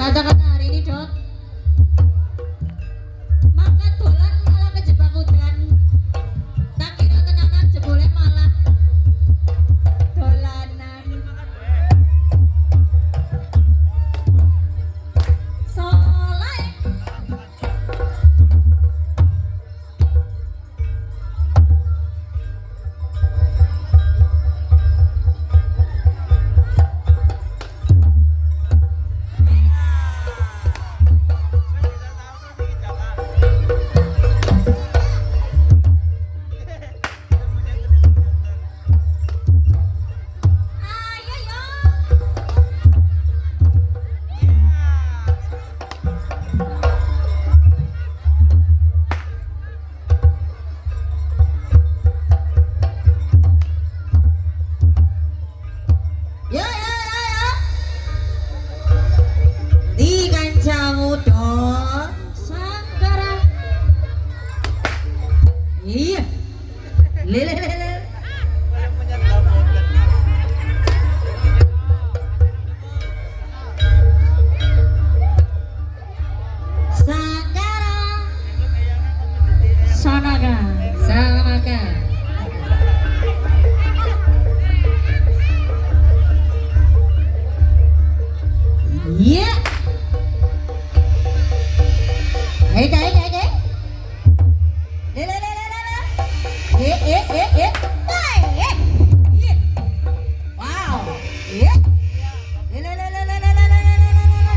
Kata-kata hari ini Dok, maka dolan malah kejebak udan. Tak kira tenanan jebule malah dolanan. Soleh ayo yo. Yo yo yo yo. Di kancamu dong Sangkara. Iya. Lele lele. Sangkara. Sanaka. Sanaka. Iya. Hei hei hei hei. Lele lele lele. Eh. Hai. Iya. Wow. Iya. Lele lele lele lele lele.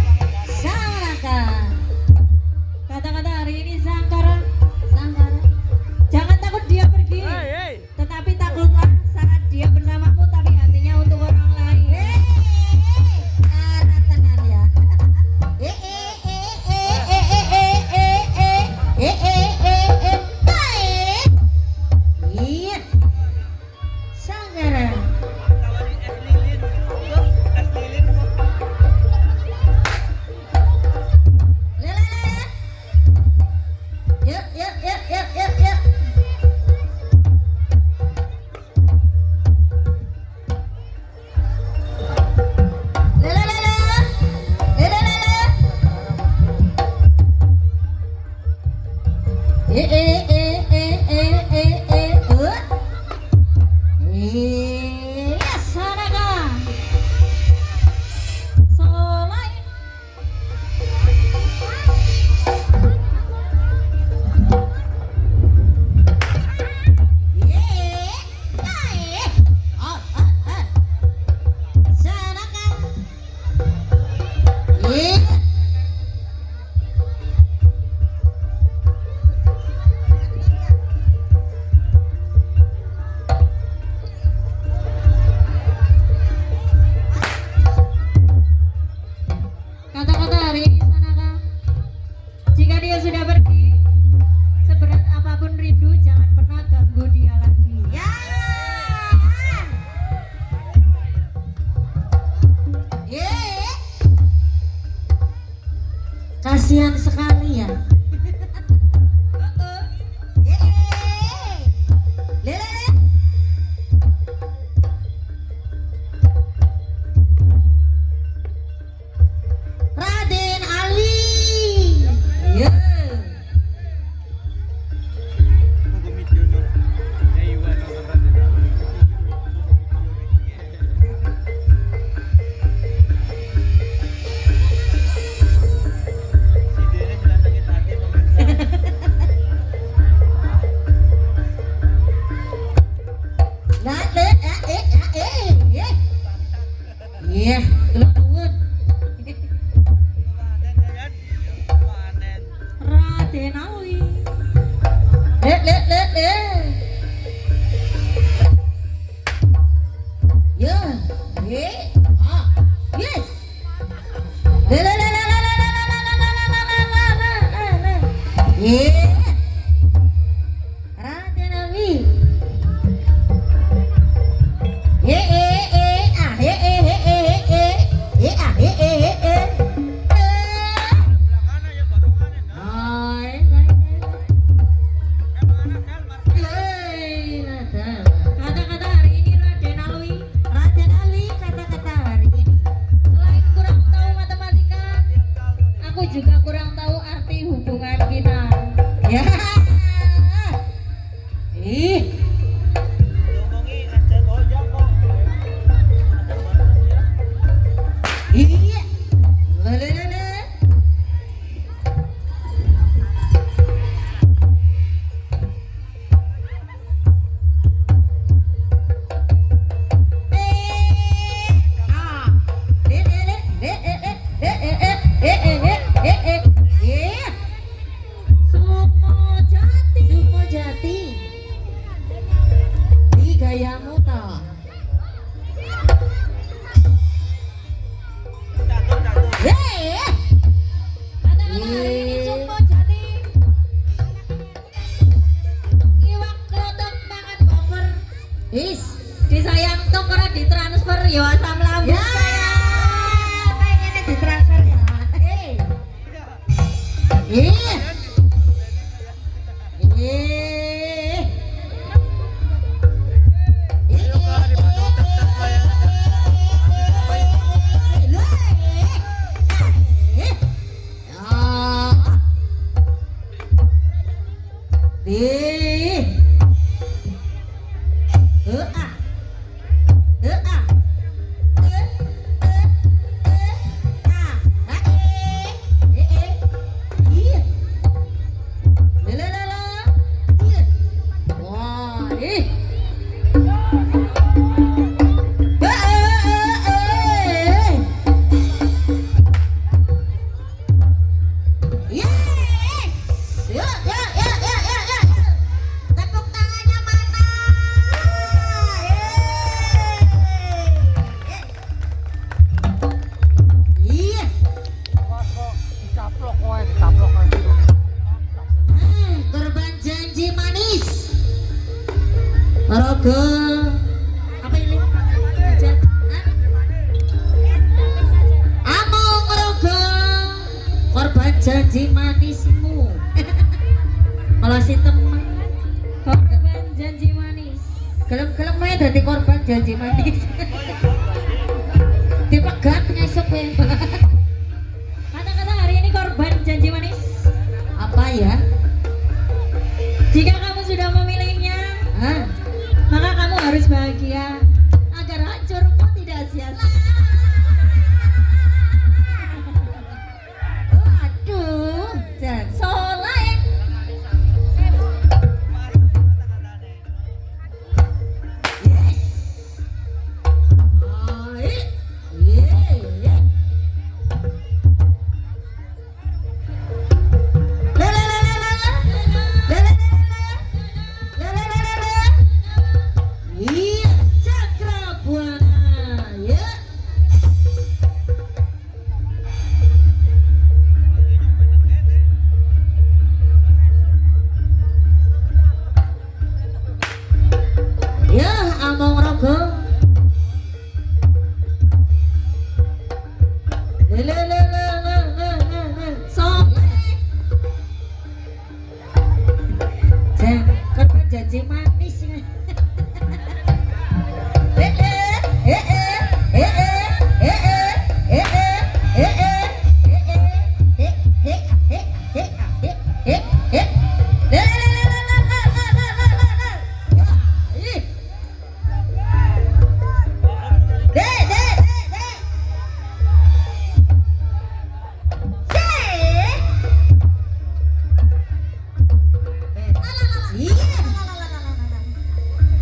Sanaka. Kata-kata hari ini Sangkara. Sangkara. Jangan takut dia pergi. Tetapi takutlah saat dia bersamamu tapi hatinya untuk orang lain. Arah tenan ya. Baik. Iya. Sangkara. Lele lele. Yuk yuk yuk yuk yuk yuk. Lele lele. Lele lele. Iya, Sanaka. Soleh. Baik. Sanaka. Iya. Kata-kata hari ini Sanaka, jika dia sudah pergi, seberat apapun rindu jangan pernah ganggu dia lagi. Ya. Kasihan sekali ya. Lele. Raden Ali. Ya. Nah, iya, kelak nuwun. Raden Ali. Le. Ya. Yes. Le. Yeah. Raden Ali. Kata-kata hari ini Raden Ali, kata-kata hari ini selain kurang tahu matematika, rogo. Apa ini? Hajat. Among rogo. Korban janji manismu. Kalau si temen korban janji manis. Gelem-gelem ae dadi korban janji manis. Dipegat ngesep ya. Kata-kata hari ini korban janji manis. Apa ya? Jika kamu sudah memilihnya, maka kamu harus bahagia agar hancur kok tidak sia-sia. Aduh, soleh. Yes. Iya, Cakrabuana, ya. Ya, Among rogo. Soleh. Korban janji manis.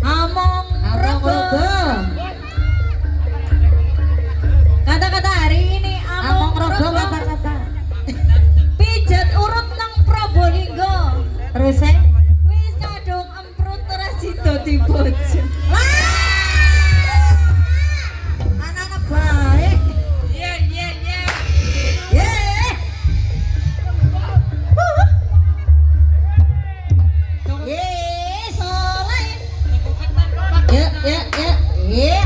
Among rogo. Kata-kata hari ini among rogo kata-kata. Pijat urut nang Probolinggo. Terus wis kadung emprut ora sida dibojo. Anak-anak baik. Iya. Soleh. Ya.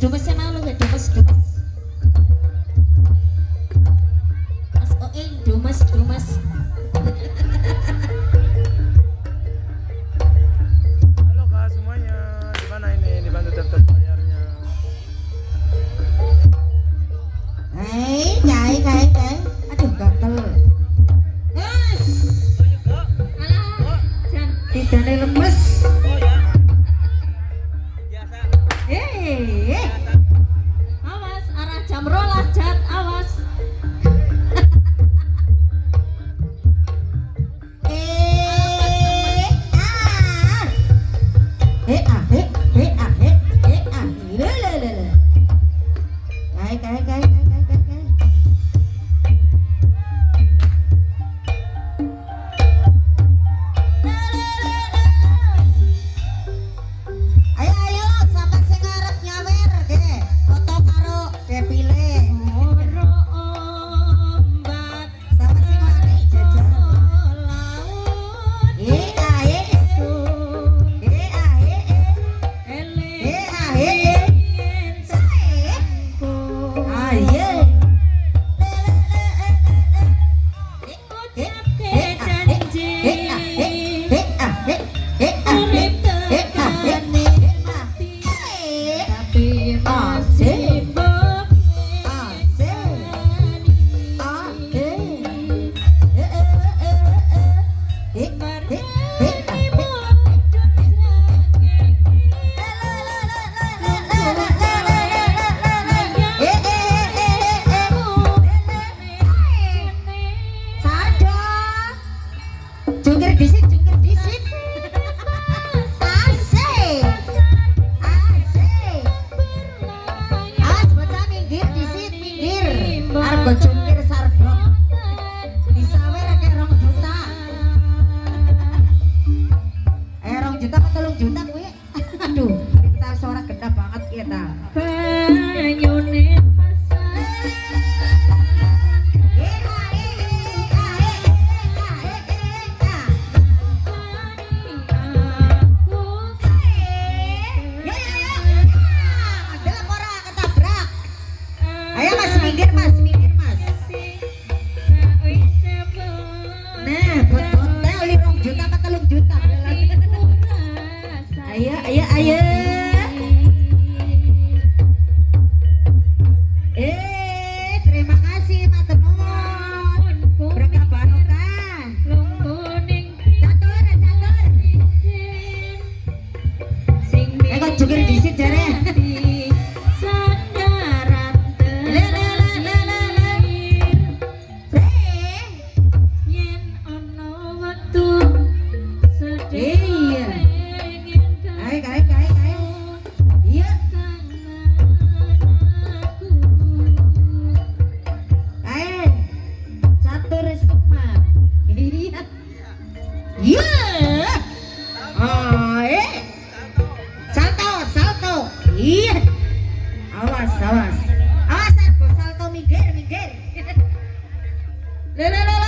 Dumes yang malu gak? Dumes Mas Oeng, dumes Halo kak semuanya, di mana ini? Dibantu tetap bayarnya. Kai. Aduh gatel. Mas. Alah, Jan, tidane lemes. Oh ya. Biasa. Awas, arah jam rolas, Jat, awas. Kai. Ayo, sampai sing arep nyawer ge. Foto karo Depile. Asik. Jungkir disit, jungkir disit. Asik. Asik. Awas bocah minggir disit, minggir. Argo jungkir sarblok. Disawer kayak 2 juta. 2 juta apa 3 juta kuwi? Aduh, kita suara gede banget kita. Banyune ayo mas, minggir mas, minggir mas. Nah, buat hotel 2 juta apa 3 juta. Ayo, ayo, ayo. Terima kasih matur nuwun. Berkah barokah. Catur, catur. Kok jungkir disit jare. Iya. Awas, awas. Awas, Argo salto minggir, minggir. Lele.